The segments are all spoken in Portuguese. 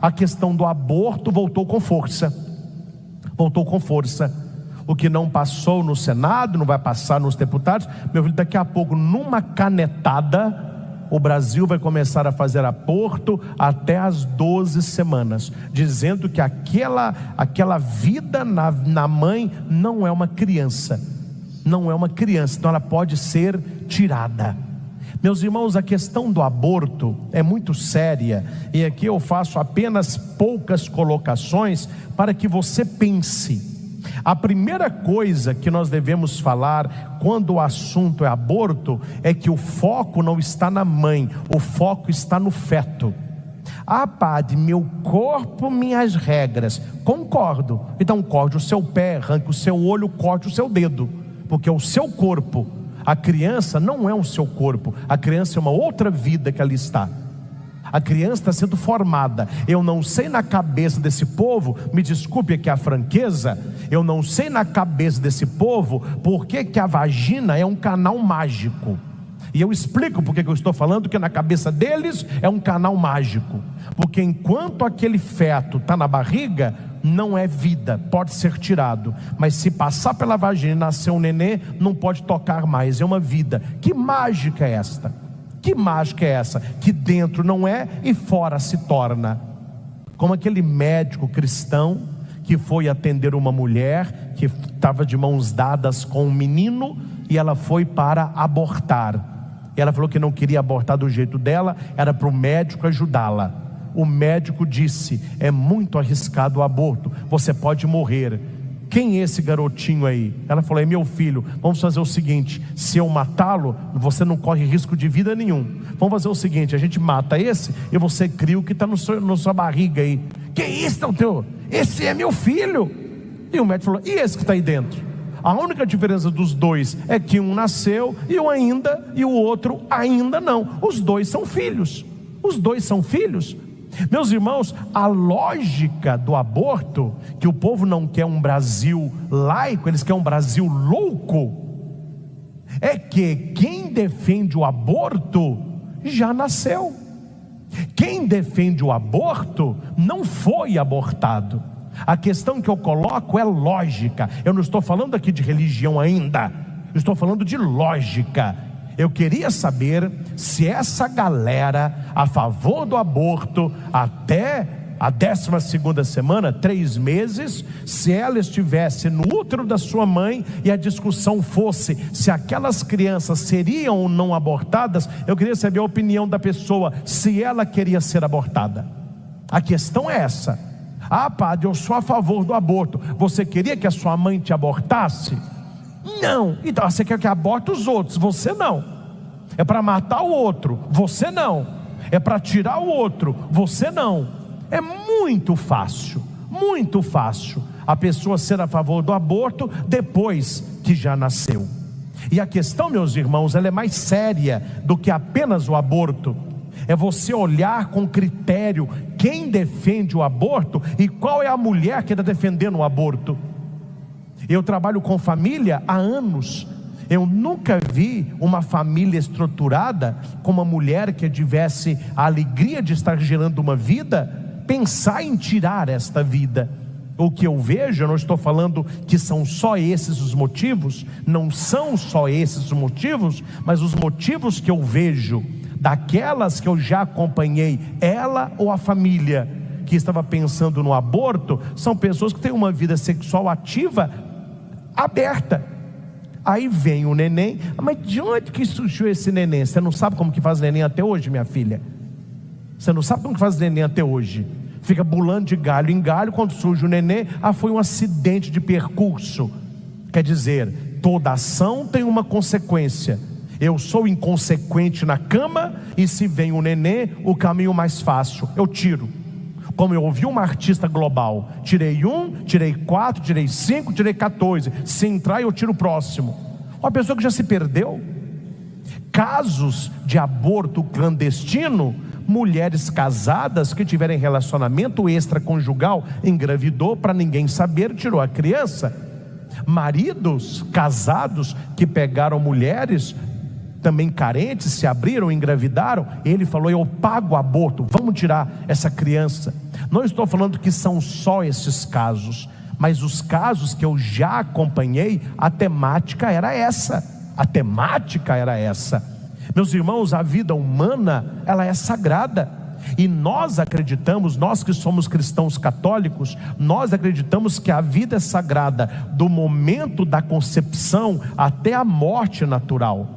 a questão do aborto voltou com força. Voltou com força. O que não passou no Senado, não vai passar nos deputados. Meu filho, daqui a pouco, numa canetada, o Brasil vai começar a fazer aborto até as 12 semanas, dizendo que aquela vida na mãe não é uma criança. Não é uma criança, então ela pode ser tirada. Meus irmãos, a questão do aborto é muito séria, e aqui eu faço apenas poucas colocações para que você pense. A primeira coisa que nós devemos falar quando o assunto é aborto é que o foco não está na mãe, o foco está no feto. Ah, padre, meu corpo, minhas regras. Concordo. Então corte o seu pé, arranque o seu olho, corte o seu dedo, porque é o seu corpo. A criança não é o seu corpo, a criança é uma outra vida que ali está. A criança está sendo formada. Eu não sei na cabeça desse povo, me desculpe aqui a franqueza, eu não sei na cabeça desse povo por que a vagina é um canal mágico. E eu explico porque que eu estou falando que na cabeça deles é um canal mágico. Porque enquanto aquele feto está na barriga, não é vida, pode ser tirado. Mas se passar pela vagina e nascer um nenê, não pode tocar mais, é uma vida. Que mágica é esta? Que mágica é essa? Que dentro não é e fora se torna. Como aquele médico cristão que foi atender uma mulher que estava de mãos dadas com um menino e ela foi para abortar. E ela falou que não queria abortar do jeito dela, era para o médico ajudá-la. O médico disse: é muito arriscado o aborto, você pode morrer. Quem é esse garotinho aí? Ela falou: é meu filho. Vamos fazer o seguinte, se eu matá-lo, você não corre risco de vida nenhum. Vamos fazer o seguinte, a gente mata esse e você cria o que está na sua barriga aí. Que isso, teu? Esse é meu filho. E o médico falou: e esse que está aí dentro? A única diferença dos dois é que um nasceu e o outro ainda não. Os dois são filhos. Os dois são filhos. Meus irmãos, a lógica do aborto, que o povo não quer um Brasil laico, eles querem um Brasil louco, é que quem defende o aborto já nasceu. Quem defende o aborto não foi abortado. A questão que eu coloco é lógica. Eu não estou falando aqui de religião ainda, eu estou falando de lógica. Eu queria saber se essa galera a favor do aborto até a 12ª semana, 3 meses, se ela estivesse no útero da sua mãe e a discussão fosse se aquelas crianças seriam ou não abortadas, eu queria saber a opinião da pessoa, se ela queria ser abortada. A questão é essa. Ah, padre, eu sou a favor do aborto. Você queria que a sua mãe te abortasse? Não. Então você quer que aborte os outros, você não. É para matar o outro, você não. É para tirar o outro, você não. É muito fácil a pessoa ser a favor do aborto depois que já nasceu. E a questão, meus irmãos, ela é mais séria do que apenas o aborto. É você olhar com critério quem defende o aborto e qual é a mulher que está defendendo o aborto. Eu trabalho com família há anos. Eu nunca vi uma família estruturada com uma mulher que tivesse a alegria de estar gerando uma vida, pensar em tirar esta vida. O que eu vejo, eu não estou falando que são só esses os motivos, não são só esses os motivos, mas os motivos que eu vejo daquelas que eu já acompanhei, ela ou a família que estava pensando no aborto, são pessoas que têm uma vida sexual ativa, aberta. Aí vem o neném, mas de onde que surgiu esse neném? Você não sabe como que faz neném até hoje, minha filha? Você não sabe como que faz neném até hoje? Fica pulando de galho em galho. Quando surge o neném, foi um acidente de percurso. Quer dizer, toda ação tem uma consequência. Eu sou inconsequente na cama, e se vem o neném, o caminho mais fácil, eu tiro. Como eu ouvi uma artista global, tirei 1, tirei 4, tirei 5, tirei 14. Se entrar, eu tiro o próximo. Uma pessoa que já se perdeu. Casos de aborto clandestino, mulheres casadas que tiverem relacionamento extraconjugal, engravidou para ninguém saber, tirou a criança. Maridos casados que pegaram mulheres também carentes, se abriram, engravidaram, ele falou: eu pago o aborto, vamos tirar essa criança. Não estou falando que são só esses casos, mas os casos que eu já acompanhei, a temática era essa. Meus irmãos, a vida humana, ela é sagrada. E nós acreditamos, nós que somos cristãos católicos, nós acreditamos que a vida é sagrada, do momento da concepção até a morte natural.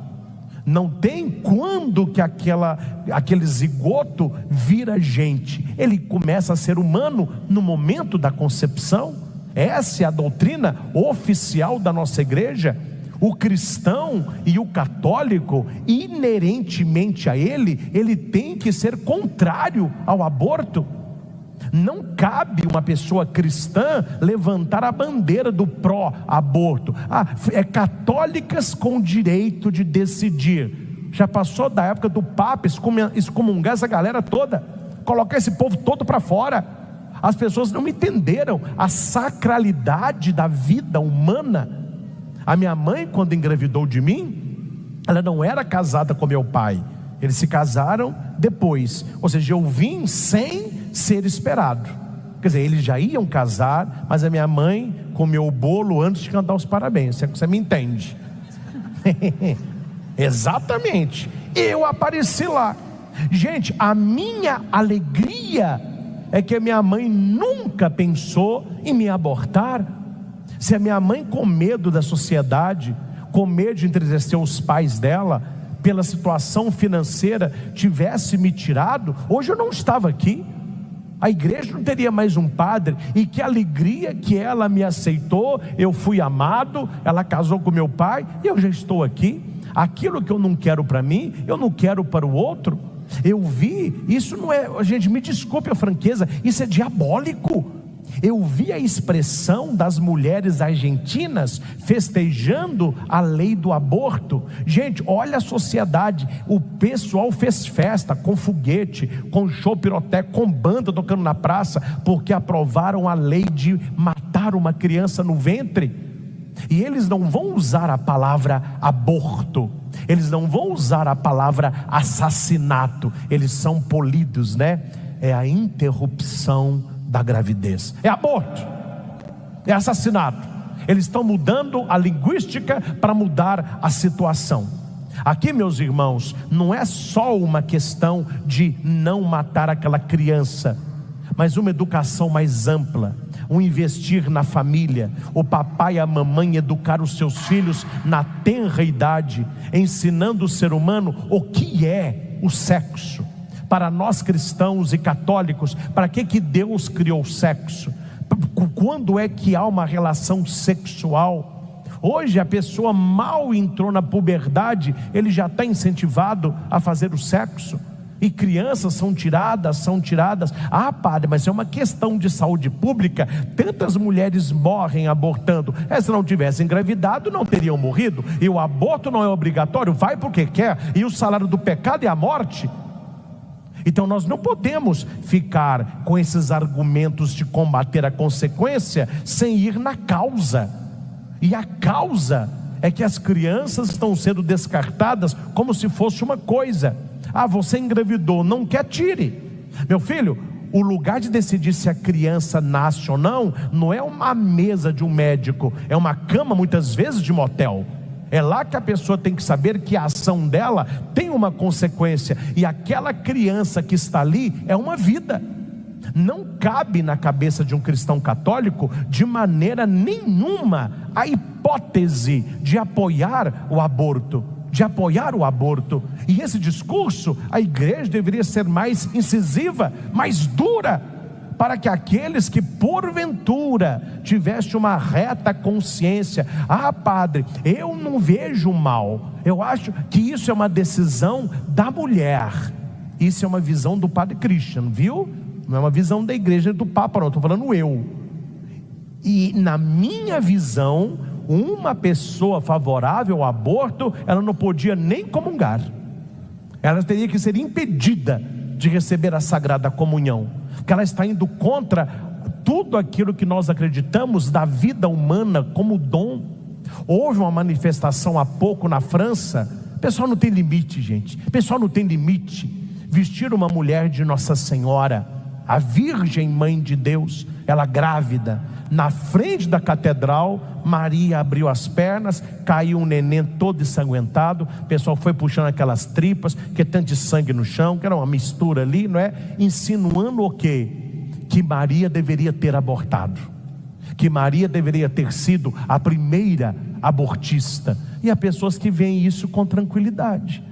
Não tem quando que aquele zigoto vira gente. Ele começa a ser humano no momento da concepção. Essa é a doutrina oficial da nossa igreja. O cristão e o católico, inerentemente a ele tem que ser contrário ao aborto. Não cabe uma pessoa cristã levantar a bandeira do pró-aborto. É católicas com direito de decidir. Já passou da época do Papa excomungar essa galera toda, colocar esse povo todo para fora. As pessoas não entenderam a sacralidade da vida humana. A minha mãe, quando engravidou de mim, ela não era casada com meu pai. Eles se casaram depois. Ou seja, eu vim sem ser esperado. Quer dizer, eles já iam casar, mas a minha mãe comeu o bolo antes de cantar os parabéns. Você me entende? Exatamente. Eu apareci lá. Gente, a minha alegria é que a minha mãe nunca pensou em me abortar. Se a minha mãe, com medo da sociedade, com medo de entristecer os pais dela, pela situação financeira, tivesse me tirado, hoje eu não estava aqui. A igreja não teria mais um padre. E que alegria que ela me aceitou. Eu fui amado, ela casou com meu pai e eu já estou aqui. Aquilo que eu não quero para mim, eu não quero para o outro. Eu vi, isso não é, gente, me desculpe a franqueza, isso é diabólico. Eu vi a expressão das mulheres argentinas festejando a lei do aborto. Gente, olha a sociedade. O pessoal fez festa com foguete, com show pirotécnico, com banda tocando na praça, porque aprovaram a lei de matar uma criança no ventre. E eles não vão usar a palavra aborto, eles não vão usar a palavra assassinato. Eles são polidos, né? É a interrupção da gravidez, é aborto, é assassinato. Eles estão mudando a linguística para mudar a situação. Aqui, meus irmãos, não é só uma questão de não matar aquela criança, mas uma educação mais ampla, um investir na família, o papai e a mamãe educar os seus filhos na tenra idade, ensinando o ser humano o que é o sexo. Para nós cristãos e católicos, para que Deus criou o sexo? Quando é que há uma relação sexual? Hoje a pessoa mal entrou na puberdade, ele já está incentivado a fazer o sexo. E crianças são tiradas. Padre, mas é uma questão de saúde pública. Tantas mulheres morrem abortando. Se não tivessem engravidado, não teriam morrido. E o aborto não é obrigatório, vai porque quer. E o salário do pecado é a morte. Então nós não podemos ficar com esses argumentos de combater a consequência sem ir na causa. E a causa é que as crianças estão sendo descartadas como se fosse uma coisa. Você engravidou, não quer, tire. Meu filho, o lugar de decidir se a criança nasce ou não é uma mesa de um médico, é uma cama muitas vezes de motel. É lá que a pessoa tem que saber que a ação dela tem uma consequência, e aquela criança que está ali é uma vida. Não cabe na cabeça de um cristão católico, de maneira nenhuma, a hipótese de apoiar o aborto. E esse discurso, a igreja deveria ser mais incisiva, mais dura, para que aqueles que porventura tivessem uma reta consciência, padre, eu não vejo mal, eu acho que isso é uma decisão da mulher, isso é uma visão do padre Christian, viu? Não é uma visão da igreja do Papa, não, estou falando eu. E na minha visão, uma pessoa favorável ao aborto, ela não podia nem comungar, ela teria que ser impedida de receber a Sagrada Comunhão, que ela está indo contra tudo aquilo que nós acreditamos da vida humana como dom. Houve uma manifestação há pouco na França. O pessoal não tem limite, gente. O pessoal não tem limite. Vestir uma mulher de Nossa Senhora, a Virgem Mãe de Deus, ela grávida, na frente da catedral, Maria abriu as pernas, caiu um neném todo ensanguentado, o pessoal foi puxando aquelas tripas, que tanto de sangue no chão, que era uma mistura ali, não é? Insinuando o quê? Que Maria deveria ter abortado, que Maria deveria ter sido a primeira abortista. E há pessoas que veem isso com tranquilidade.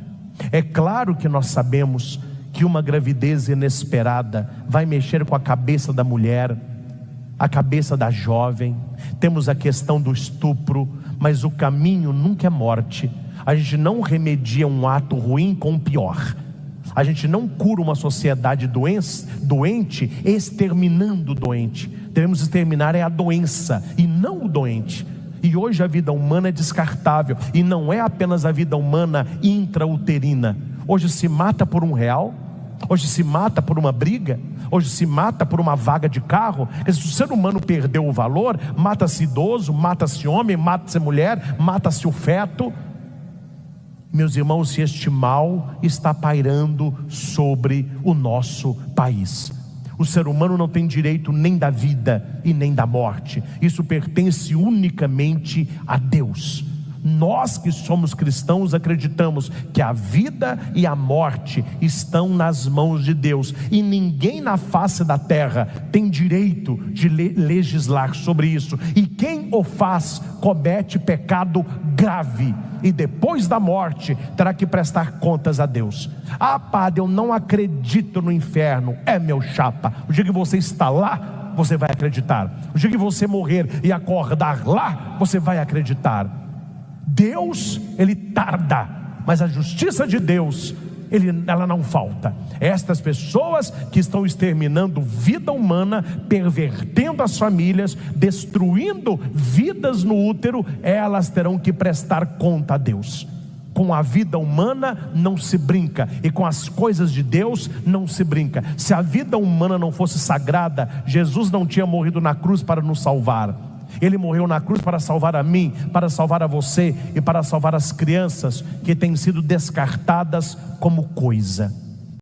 É claro que nós sabemos que uma gravidez inesperada vai mexer com a cabeça da mulher, a cabeça da jovem. Temos a questão do estupro, mas o caminho nunca é morte. A gente não remedia um ato ruim com o pior. A gente não cura uma sociedade doente exterminando o doente. Devemos exterminar a doença e não o doente. E hoje a vida humana é descartável, e não é apenas a vida humana intrauterina. Hoje se mata por R$1, hoje se mata por uma briga, hoje se mata por uma vaga de carro. Se o ser humano perdeu o valor, mata-se idoso, mata-se homem, mata-se mulher, mata-se o feto. Meus irmãos, se este mal está pairando sobre o nosso país. O ser humano não tem direito nem da vida e nem da morte. Isso pertence unicamente a Deus. Nós que somos cristãos acreditamos que a vida e a morte estão nas mãos de Deus, e ninguém na face da terra tem direito de legislar sobre isso. E quem o faz comete pecado grave, e depois da morte terá que prestar contas a Deus. Ah, padre, eu não acredito no inferno. É, meu chapa, o dia que você está lá, você vai acreditar. O dia que você morrer e acordar lá, você vai acreditar. Deus, ele tarda, mas a justiça de Deus, ela não falta. Estas pessoas que estão exterminando vida humana, pervertendo as famílias, destruindo vidas no útero, elas terão que prestar conta a Deus. Com a vida humana não se brinca, e com as coisas de Deus não se brinca. Se a vida humana não fosse sagrada, Jesus não tinha morrido na cruz para nos salvar. Ele morreu na cruz para salvar a mim, para salvar a você e para salvar as crianças que têm sido descartadas como coisa.